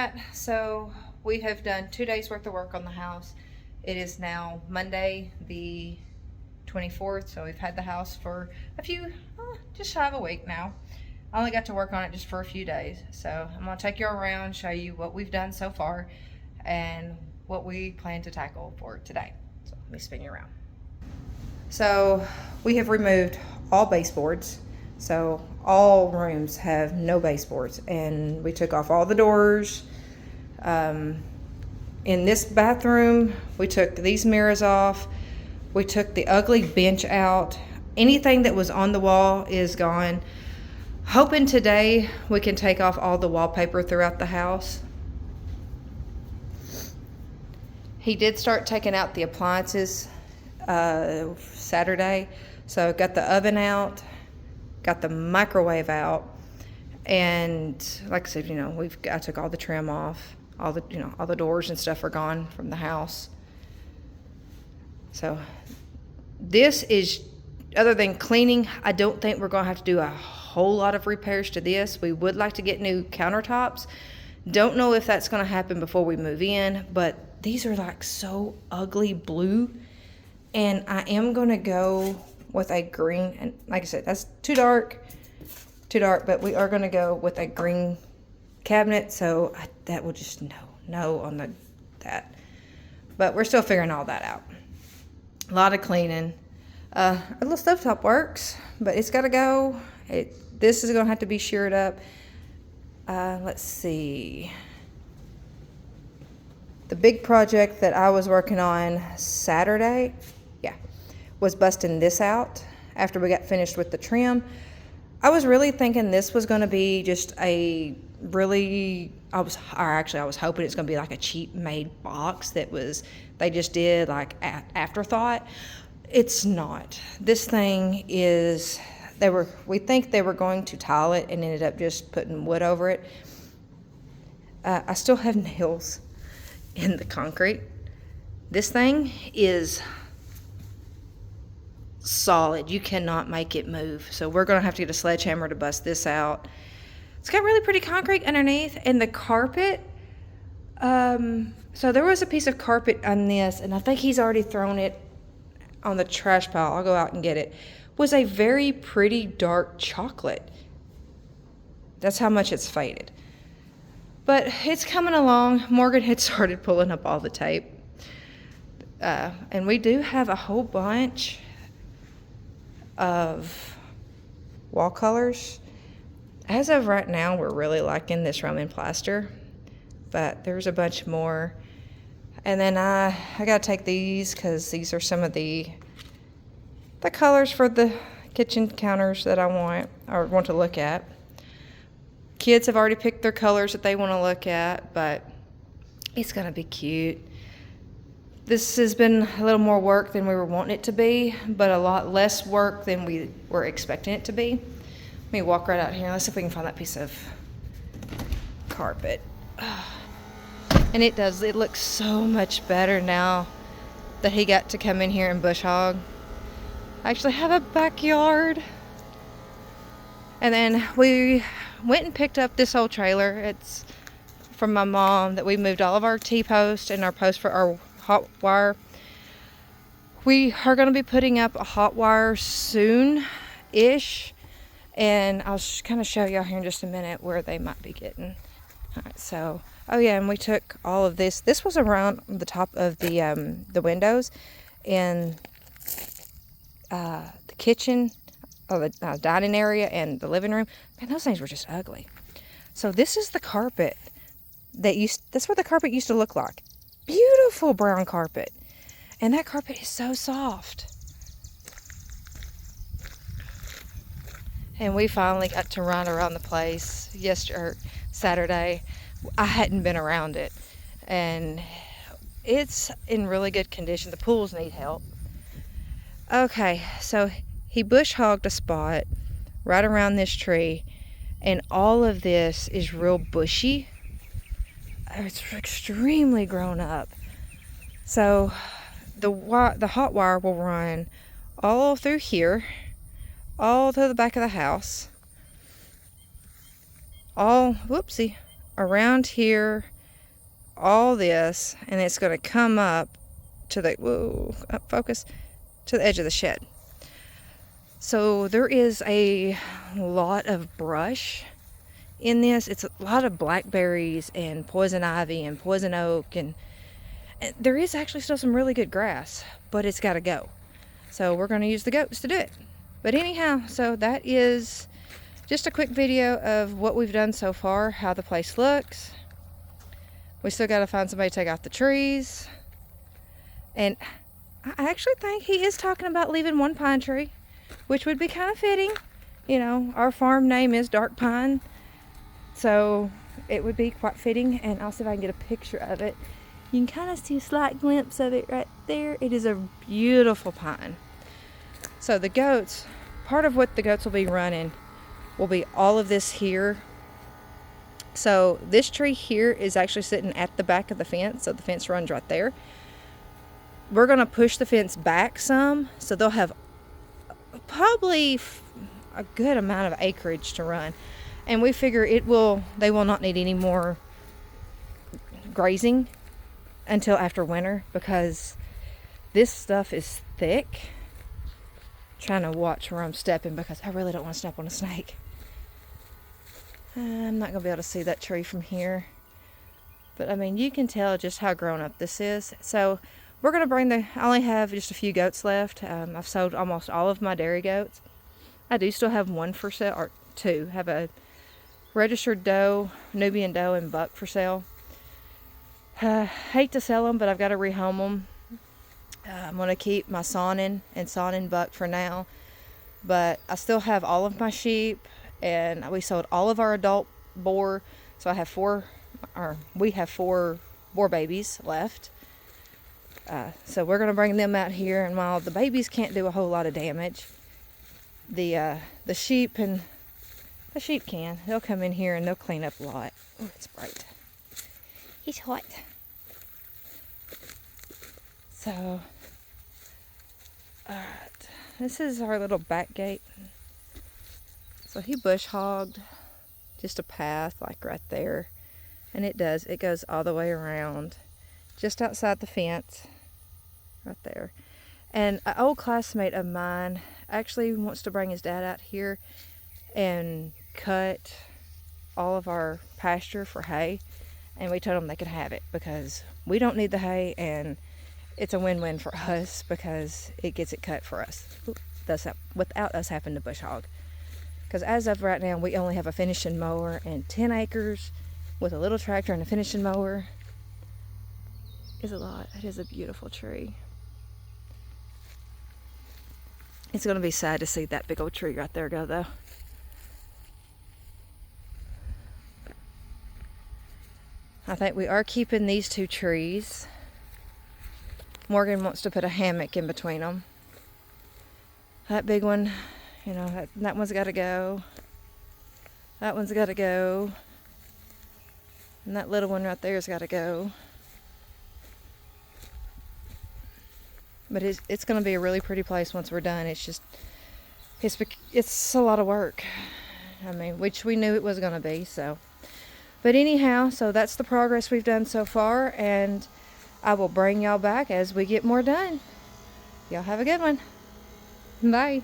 that. So we have done 2 days worth of work on the house. It is now Monday the 24th, so we've had the house for just shy of a week now. I only got to work on it just for a few days. So I'm going to take you around, show you what we've done so far and what we plan to tackle for today. So let me spin you around. So we have removed all baseboards. So all rooms have no baseboards, and we took off all the doors. In this bathroom, we took these mirrors off. We took the ugly bench out. Anything that was on the wall is gone. Hoping today we can take off all the wallpaper throughout the house. He did start taking out the appliances Saturday. So got the oven out, got the microwave out, and like I said, I took all the trim off. All the doors and stuff are gone from the house. So this is, other than cleaning, I don't think we're going to have to do a whole lot of repairs to this. We would like to get new countertops. Don't know if that's going to happen before we move in, but these are like so ugly blue, and I am going to go with a green, and like I said, that's too dark, but we are going to go with a green cabinet, so that will just no on that. But we're still figuring all that out. A lot of cleaning. A little stovetop works, but it's got to go. This is going to have to be sheared up. Let's see. The big project that I was working on Saturday, was busting this out after we got finished with the trim. I was really thinking this was going to be just I was hoping it's going to be like a cheap made box they just did like afterthought. It's not. This thing is, we think they were going to tile it and ended up just putting wood over it. I still have nails in the concrete. This thing is solid. You cannot make it move. So we're going to have to get a sledgehammer to bust this out. It's got really pretty concrete underneath, and the carpet, so there was a piece of carpet on this, and I think he's already thrown it on the trash pile. I'll go out and get it. Was a very pretty dark chocolate. That's how much it's faded. But it's coming along. Morgan had started pulling up all the tape. And we do have a whole bunch of wall colors. As of right now, we're really liking this Roman plaster, but there's a bunch more. And then I gotta take these because these are some of the colors for the kitchen counters that I want to look at. Kids have already picked their colors that they want to look at, but it's gonna be cute. This has been a little more work than we were wanting it to be, but a lot less work than we were expecting it to be. Let me walk right out here. Let's see if we can find that piece of carpet. And it looks so much better now that he got to come in here and bush hog. I actually have a backyard. And then we went and picked up this old trailer. It's from my mom that we moved all of our T-posts and our posts for our hot wire. We are going to be putting up a hot wire soon-ish, and I'll kind of show y'all here in just a minute where they might be getting. All right, so, oh yeah, and we took all of this. This was around the top of the windows in the kitchen, or the dining area and the living room. Man, those things were just ugly. So this is the carpet that's what the carpet used to look like. Beautiful brown carpet, and that carpet is so soft. And we finally got to run around the place Saturday. I hadn't been around it, and it's in really good condition. The pools need help. Okay, so he bush hogged a spot right around this tree, and all of this is real bushy. It's extremely grown up. So the hot wire will run all through here, all to the back of the house, all around here, all this, and it's going to come up to the, whoa, up focus, to the edge of the shed. So there is a lot of brush in this. It's a lot of blackberries and poison ivy and poison oak, and there is actually still some really good grass, but it's got to go. So we're going to use the goats to do it. But anyhow, so that is just a quick video of what we've done so far, how the place looks. We still got to find somebody to take out the trees. And I actually think he is talking about leaving one pine tree, which would be kind of fitting. You know, our farm name is Dark Pine, so it would be quite fitting. And I'll see if I can get a picture of it. You can kind of see a slight glimpse of it right there. It is a beautiful pine. So the goats, part of what the goats will be running will be all of this here. So this tree here is actually sitting at the back of the fence, so the fence runs right there. We're going to push the fence back some, so they'll have probably a good amount of acreage to run. And we figure they will not need any more grazing until after winter, because this stuff is thick. Trying to watch where I'm stepping because I really don't want to step on a snake. I'm not going to be able to see that tree from here. But I mean, you can tell just how grown up this is. So we're going to I only have just a few goats left. I've sold almost all of my dairy goats. I do still have one for sale, or two. I have a registered doe, Nubian doe, and buck for sale. Hate to sell them, but I've got to rehome them. I'm going to keep my Saanen and Saanen buck for now. But I still have all of my sheep, and we sold all of our adult boar. So we have four boar babies left. So we're going to bring them out here, and while the babies can't do a whole lot of damage, the sheep can. They'll come in here and they'll clean up a lot. Oh, it's bright. He's hot. So, alright, this is our little back gate. So he bush hogged just a path like right there, and it goes all the way around, just outside the fence, right there. And an old classmate of mine actually wants to bring his dad out here and cut all of our pasture for hay, and we told them they could have it because we don't need the hay, and it's a win-win for us because it gets it cut for us without us having to bush hog. Because as of right now, we only have a finishing mower and 10 acres with a little tractor and a finishing mower is a lot. It is a beautiful tree. It's going to be sad to see that big old tree right there go, though. I think we are keeping these two trees. Morgan wants to put a hammock in between them. That big one, you know, that one's got to go. That one's got to go. And that little one right there's got to go. But it's going to be a really pretty place once we're done. It's just, it's a lot of work. I mean, which we knew it was going to be, so. But anyhow, so that's the progress we've done so far, and I will bring y'all back as we get more done. Y'all have a good one. Bye.